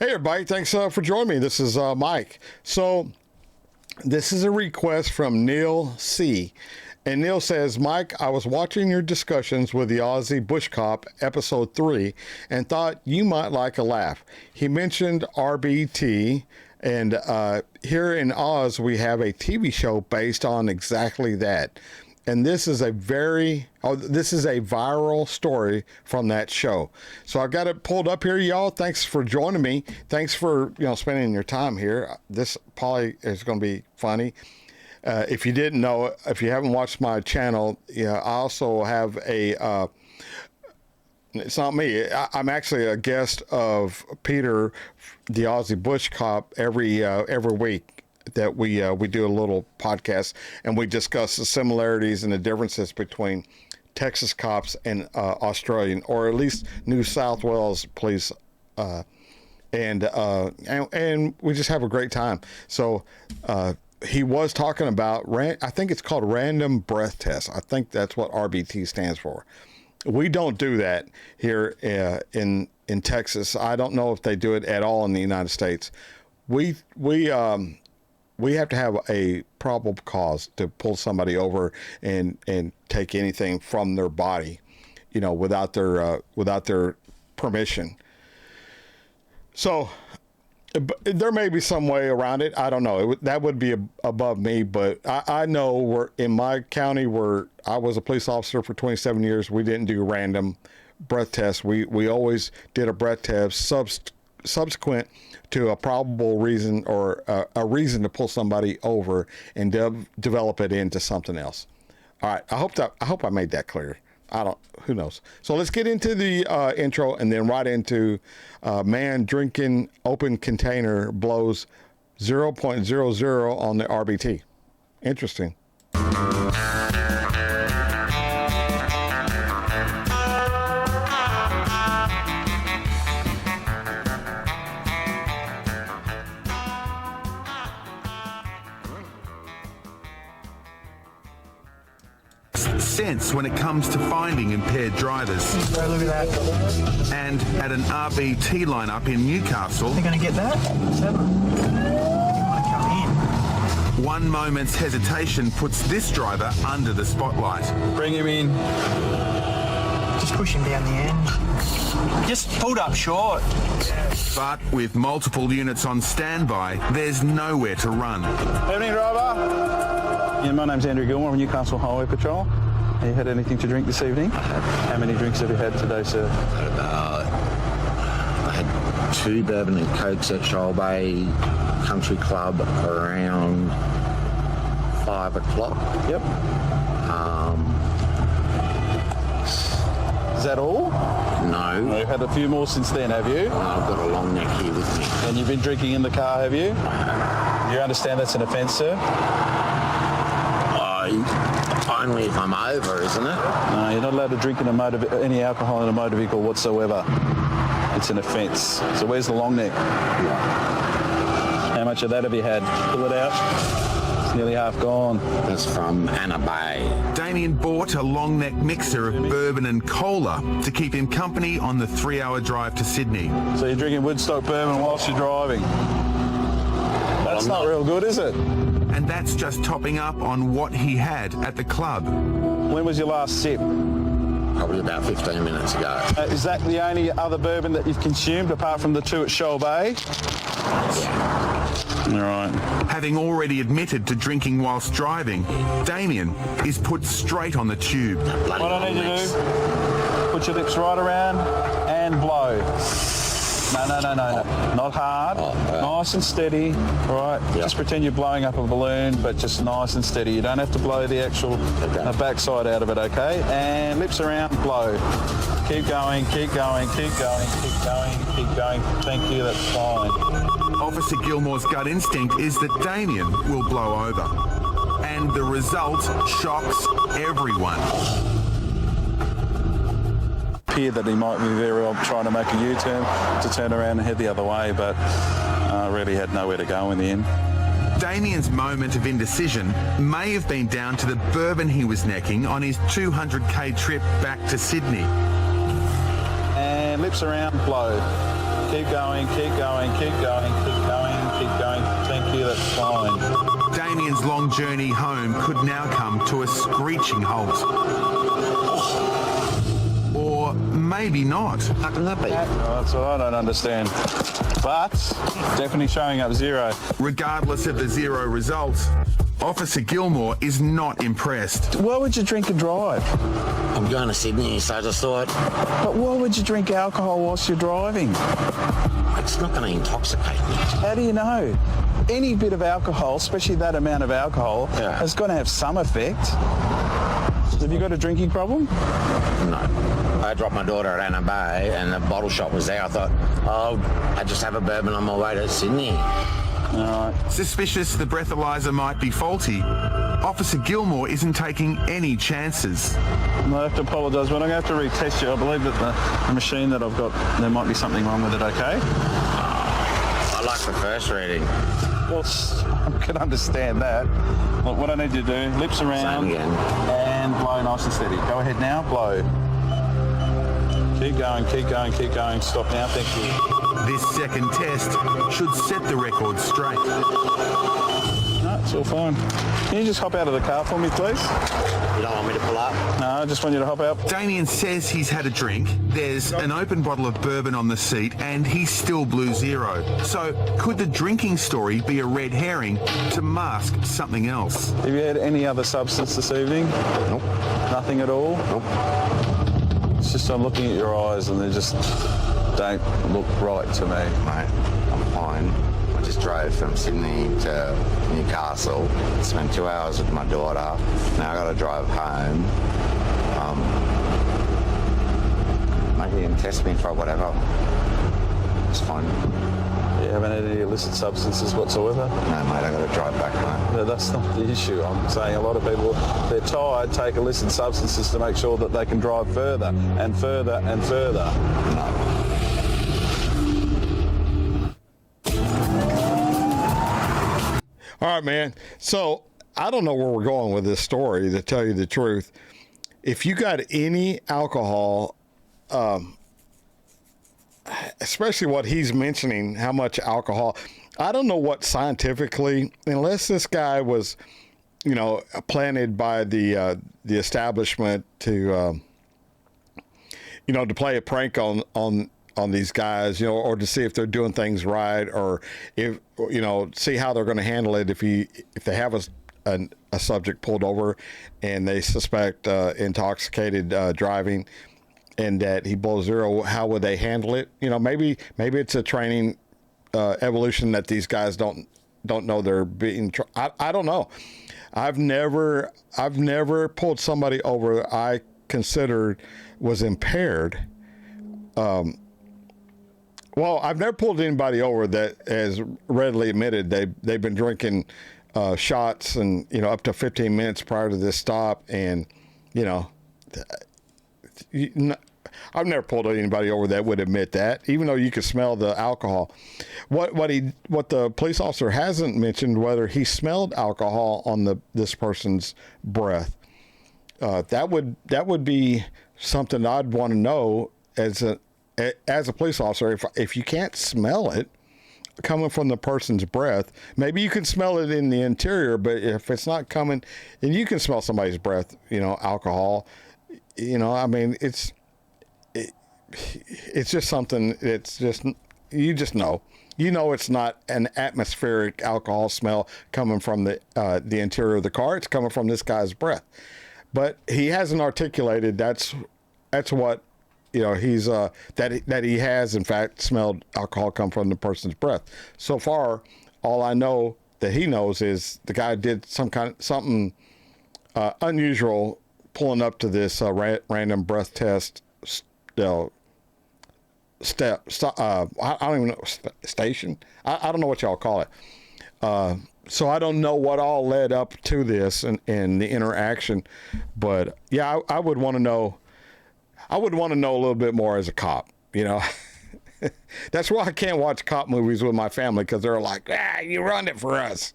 Hey everybody, thanks for joining me. This is Mike. So this is a request from Neil C. And Neil says, Mike, I was watching your discussions with the Aussie Bush Cop episode 3 and thought you might like a laugh. He mentioned RBT, and here in Oz we have a TV show based on exactly that. And this is a viral story from that show. So I've got it pulled up here, y'all. Thanks for joining me. Thanks for spending your time here. This probably is going to be funny. If you didn't know, if you haven't watched my channel, I also have a. It's not me. I'm actually a guest of Peter, the Aussie Bush Cop, every week. That we do a little podcast and we discuss the similarities and the differences between Texas cops and Australian, or at least New South Wales police, and we just have a great time. So he was talking about I think it's called random breath test. I think that's what RBT stands for. We don't do that here in Texas. I don't know if they do it at all in the United States. We have to have a probable cause to pull somebody over and take anything from their body, without their permission. So there may be some way around it. I don't know. That would be above me, but I know in my county where I was a police officer for 27 years, we didn't do random breath tests. We always did a breath test subsequent to a probable reason or a reason to pull somebody over and develop it into something else. All right. I hope I made that clear. Who knows? So let's get into the intro and then right into man drinking open container blows 0.00 on the RBT. Interesting. Sense when it comes to finding impaired drivers. Look at that. And at an RBT lineup in Newcastle, They're going to get that? You want to come in? one moment's hesitation puts this driver under the spotlight. Bring him in. Just push him down the end. Just pulled up short. But with multiple units on standby, there's nowhere to run. Evening, driver. Yeah, my name's Andrew Gilmore from Newcastle Highway Patrol. Have you had anything to drink this evening? How many drinks have you had today, sir? I had 2 bourbon and cokes at Shoal Bay Country Club around 5 o'clock. Yep. Is that all? No. You've had a few more since then, have you? I've got a long neck here with me. And you've been drinking in the car, have you? You understand that's an offence, sir? Only if I'm over, isn't it? No, you're not allowed to drink in any alcohol in a motor vehicle whatsoever. It's an offence. So where's the long neck? How much of that have you had? Pull it out. It's nearly half gone. That's from Anna Bay. Damien bought a long neck mixer of bourbon and cola to keep him company on the 3-hour drive to Sydney. So you're drinking Woodstock bourbon whilst you're driving. That's not real good, is it? And that's just topping up on what he had at the club. When was your last sip? Probably about 15 minutes ago. Is that the only other bourbon that you've consumed apart from the 2 at Shoal Bay? Yeah. All right. Having already admitted to drinking whilst driving, Damien is put straight on the tube. Bloody What I need long you necks. to do, put your lips right around and blow. No. Not hard. Nice and steady. All right. Yeah. Just pretend you're blowing up a balloon, but just nice and steady. You don't have to blow the actual backside out of it, okay? And lips around, blow. Keep going, keep going, keep going, keep going, keep going. Thank you, that's fine. Officer Gilmore's gut instinct is that Damien will blow over. And the result shocks everyone. Appeared that he might be very well trying to make a U-turn to turn around and head the other way, but really had nowhere to go in the end. Damien's moment of indecision may have been down to the bourbon he was necking on his 200k trip back to Sydney. And lips around, blow. Keep going, keep going, keep going, keep going, keep going. Thank you, that's fine. Damien's long journey home could now come to a screeching halt. Or maybe not. How can that be? Oh, that's what I don't understand. But definitely showing up 0. Regardless of the 0 results, Officer Gilmore is not impressed. Why would you drink and drive? I'm going to Sydney, so I just thought But why would you drink alcohol whilst you're driving? it's not going to intoxicate me. How do you know? Any bit of alcohol, especially that amount of alcohol, is going to have some effect. Have you got a drinking problem? No. I dropped my daughter at Anna Bay and the bottle shop was there. I thought, I just have a bourbon on my way to Sydney. All right. Suspicious the breathalyzer might be faulty, Officer Gilmore isn't taking any chances. I have to apologise, but I'm going to have to retest you. I believe that the machine that I've got, there might be something wrong with it, okay? I like the first reading. Well, I can understand that. Look, what I need you to do, lips around Same again. and blow nice and steady. Go ahead now, blow. Keep going, keep going, keep going. Stop now, thank you. This second test should set the record straight. No, it's all fine. Can you just hop out of the car for me, please? You don't want me to pull up? No, I just want you to hop out. Damien says he's had a drink, there's an open bottle of bourbon on the seat, and he still blew 0. So could the drinking story be a red herring to mask something else? Have you had any other substance this evening? Nope. Nothing at all? Nope. It's just I'm looking at your eyes and they just don't look right to me. Mate, I'm fine. I just drove from Sydney to Newcastle, spent 2 hours with my daughter. Now I got to drive home. Maybe you can test me for whatever. It's fine. You haven't had any illicit substances whatsoever? No, mate, I got to drive back home. No, that's not the issue. I'm saying a lot of people, they're tired, take illicit substances to make sure that they can drive further and further and further. No. All right, man. So I don't know where we're going with this story, to tell you the truth. If you got any alcohol, especially what he's mentioning, how much alcohol, I don't know what scientifically, unless this guy was, planted by the establishment to, to play a prank on these guys, or to see if they're doing things right, or if, see how they're going to handle it if they have a subject pulled over and they suspect intoxicated driving and that he blows 0, how would they handle it? Maybe it's a training evolution that these guys don't know they're being. I don't know. I've never pulled somebody over I considered was impaired. Well, I've never pulled anybody over that has readily admitted they've been drinking shots and up to 15 minutes prior to this stop, and I've never pulled anybody over that would admit that, even though you could smell the alcohol. What the police officer hasn't mentioned, whether he smelled alcohol on this person's breath. That would be something I'd want to know as a police officer. If you can't smell it coming from the person's breath, maybe you can smell it in the interior, but if it's not coming, and you can smell somebody's breath, alcohol, it's just something. It's just, you just know, it's not an atmospheric alcohol smell coming from the interior of the car. It's coming from this guy's breath, but he hasn't articulated that's what. He's that he has in fact smelled alcohol come from the person's breath. So far, all I know that he knows is the guy did something unusual, pulling up to this random breath test I don't even know, station. I don't know what y'all call it. So I don't know what all led up to this and the interaction, but yeah, I would want to know. I would want to know a little bit more as a cop, That's why I can't watch cop movies with my family, because they're like, you run it for us.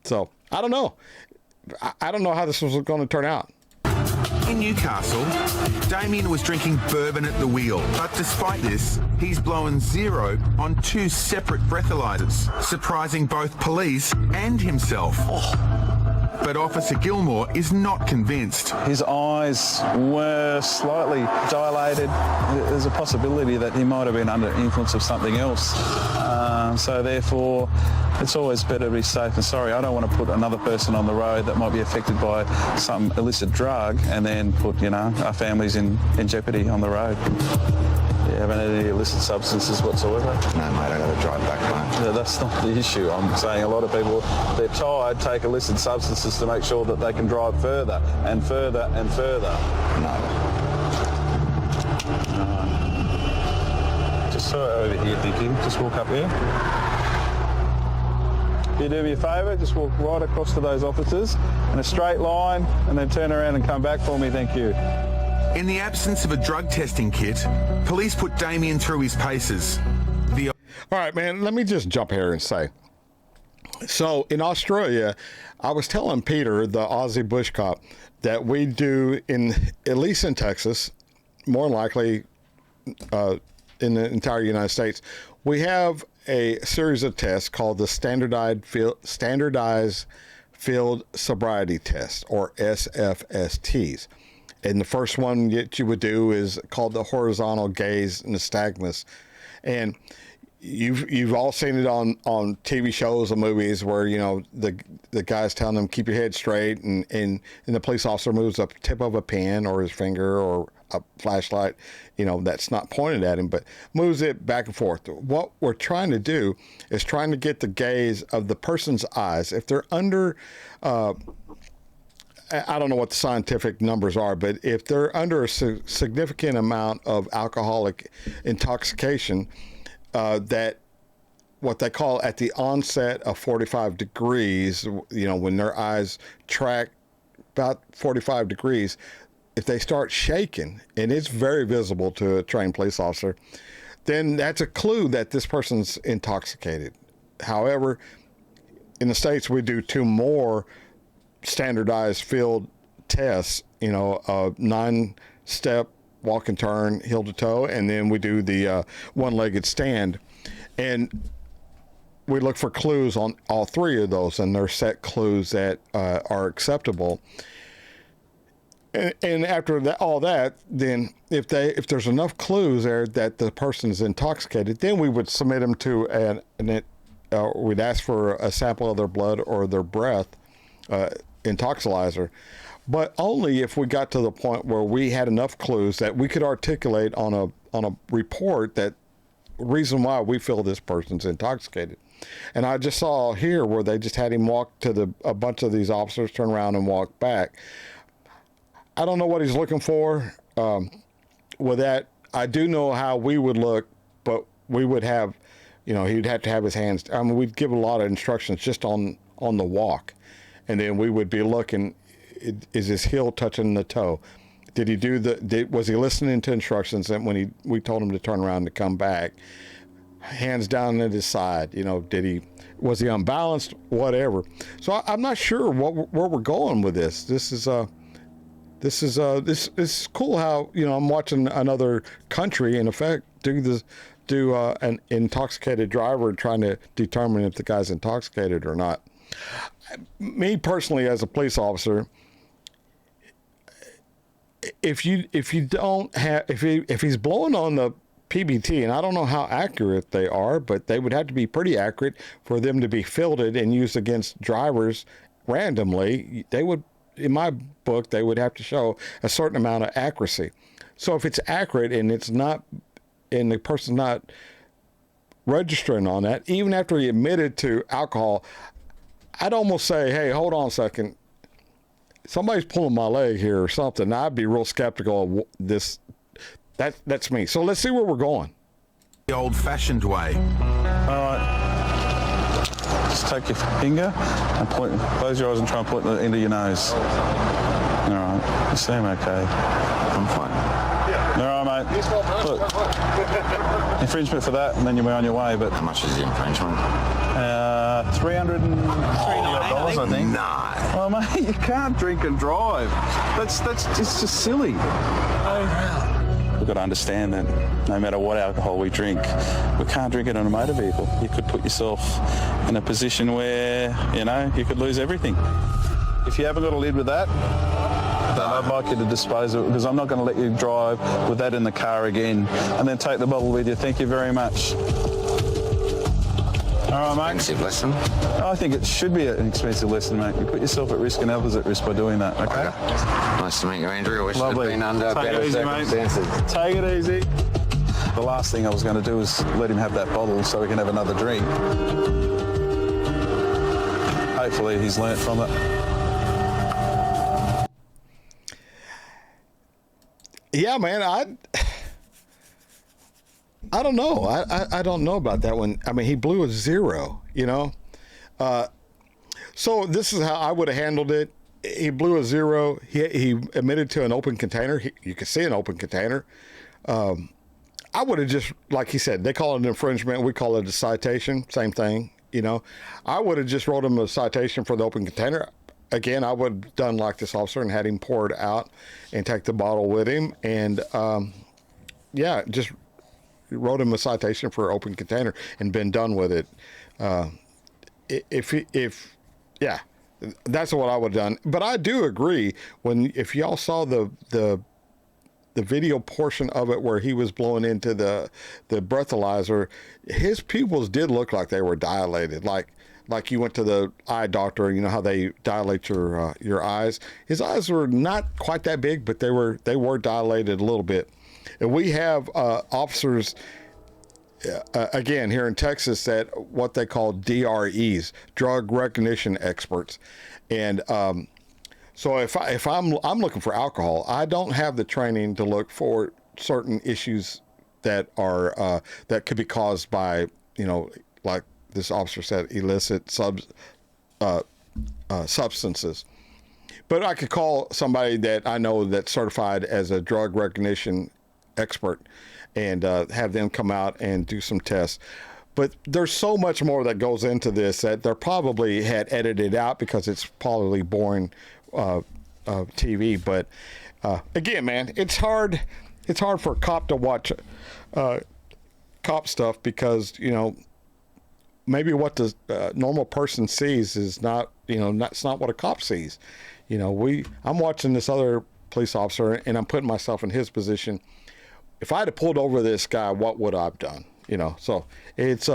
So I don't know. I don't know how this was going to turn out. In Newcastle, Damien was drinking bourbon at the wheel, but despite this, he's blown zero on 2 separate breathalyzers, surprising both police and himself. But Officer Gilmore is not convinced. His eyes were slightly dilated. There's a possibility that he might have been under influence of something else. So therefore, it's always better to be safe than sorry. I don't want to put another person on the road that might be affected by some illicit drug and then put, our families in jeopardy on the road. You haven't had any illicit substances whatsoever? No, mate, I got to drive back home. No, that's not the issue. I'm saying a lot of people, they're tired, take illicit substances to make sure that they can drive further and further and further. No. Just over here, Dickie. Just walk up here. Can you do me a favour? Just walk right across to those officers in a straight line and then turn around and come back for me. Thank you. In the absence of a drug testing kit, police put Damien through his paces. All right, man, let me just jump here and say. So in Australia, I was telling Peter, the Aussie bush cop, that we do, at least in Texas, more likely in the entire United States, we have a series of tests called the Standardized Field Sobriety Test, or SFSTs. And the first one that you would do is called the horizontal gaze nystagmus. And you've all seen it on TV shows or movies where, the guy's telling them, keep your head straight, and the police officer moves a tip of a pen or his finger or a flashlight, that's not pointed at him, but moves it back and forth. What we're trying to do is trying to get the gaze of the person's eyes. If they're under, I don't know what the scientific numbers are, but if they're under a significant amount of alcoholic intoxication, that what they call at the onset of 45 degrees, when their eyes track about 45 degrees, if they start shaking, and it's very visible to a trained police officer, then that's a clue that this person's intoxicated. However, in the States, we do 2 more standardized field tests, a 9-step walk and turn, heel to toe, and then we do the one-legged stand. And we look for clues on all 3 of those, and they're set clues that are acceptable. And after all that, then if there's enough clues there that the person is intoxicated, then we would submit them to we'd ask for a sample of their blood or their breath, intoxilizer, but only if we got to the point where we had enough clues that we could articulate on a report that reason why we feel this person's intoxicated. And I just saw here where they just had him walk to a bunch of these officers, turn around and walk back. I don't know what he's looking for. With that, I do know how we would look, but we would have, he'd have to have his hands. We'd give a lot of instructions just on the walk. And then we would be looking, is his heel touching the toe? Did he was he listening to instructions? And when we told him to turn around to come back, hands down at his side, was he unbalanced? Whatever. So I'm not sure where we're going with this. This is cool how, I'm watching another country in effect do an intoxicated driver trying to determine if the guy's intoxicated or not. Me personally, as a police officer, if he's blowing on the PBT, and I don't know how accurate they are, but they would have to be pretty accurate for them to be fielded and used against drivers randomly. They would, in my book, they would have to show a certain amount of accuracy. So if it's accurate and it's not, and the person's not registering on that, even after he admitted to alcohol, I'd almost say, hey, hold on a second. Somebody's pulling my leg here or something. I'd be real skeptical of this. That's me. So let's see where we're going. The old-fashioned way. All right. Just take your finger and close your eyes and try and point it into your nose. All right. You seem okay. I'm fine. All right, mate. Look, infringement for that, and then you're on your way. But How much is the infringement? $303, I think. Nah. Oh, mate, you can't drink and drive. That's it's just silly. We've got to understand that no matter what alcohol we drink, we can't drink it on a motor vehicle. You could put yourself in a position where, you could lose everything. If you haven't got a lid with that, then I'd like you to dispose of it, because I'm not going to let you drive with that in the car again and then take the bottle with you. Thank you very much. All right, mate. Expensive lesson. I think it should be an expensive lesson, mate. You put yourself at risk and others at risk by doing that, okay? Nice to meet you, Andrew. I wish Lovely. it had been under Take better it easy, mate. circumstances. Take it easy. The last thing I was going to do was let him have that bottle so we can have another drink. Hopefully he's learnt from it. Yeah, man, I don't know. I don't know about that one. I mean, he blew a 0, So this is how I would have handled it. He blew a 0. He admitted to an open container. You could see an open container. I would have just, like he said, they call it an infringement. We call it a citation. Same thing, I would have just wrote him a citation for the open container. Again, I would have done like this officer and had him pour it out and take the bottle with him. And, just wrote him a citation for open container and been done with it. That's what I would have done. But I do agree if y'all saw the video portion of it where he was blowing into the breathalyzer, his pupils did look like they were dilated, like you went to the eye doctor, how they dilate your eyes. His eyes were not quite that big, but they were dilated a little bit. And we have officers, again, here in Texas, that what they call DREs, drug recognition experts. And so if I'm looking for alcohol, I don't have the training to look for certain issues that are that could be caused by, like this officer said, illicit substances. But I could call somebody that I know that's certified as a drug recognition expert and have them come out and do some tests. But there's so much more that goes into this that they probably had edited out because it's probably boring TV. But again, man, it's hard for a cop to watch cop stuff because, maybe what the normal person sees is not, that's not what a cop sees. I'm watching this other police officer and I'm putting myself in his position. If I had pulled over this guy, what would I have done? So it's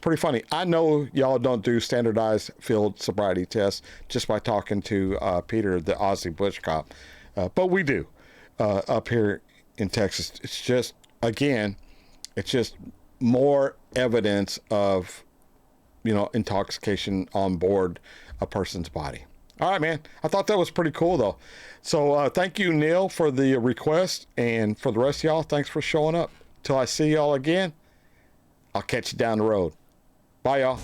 pretty funny. I know y'all don't do standardized field sobriety tests just by talking to Peter, the Aussie bush cop, but we do up here in Texas. It's just, again, it's just more evidence of, intoxication on board a person's body. All right, man. I thought that was pretty cool, though. So thank you, Neil, for the request. And for the rest of y'all, thanks for showing up. Till I see y'all again, I'll catch you down the road. Bye, y'all.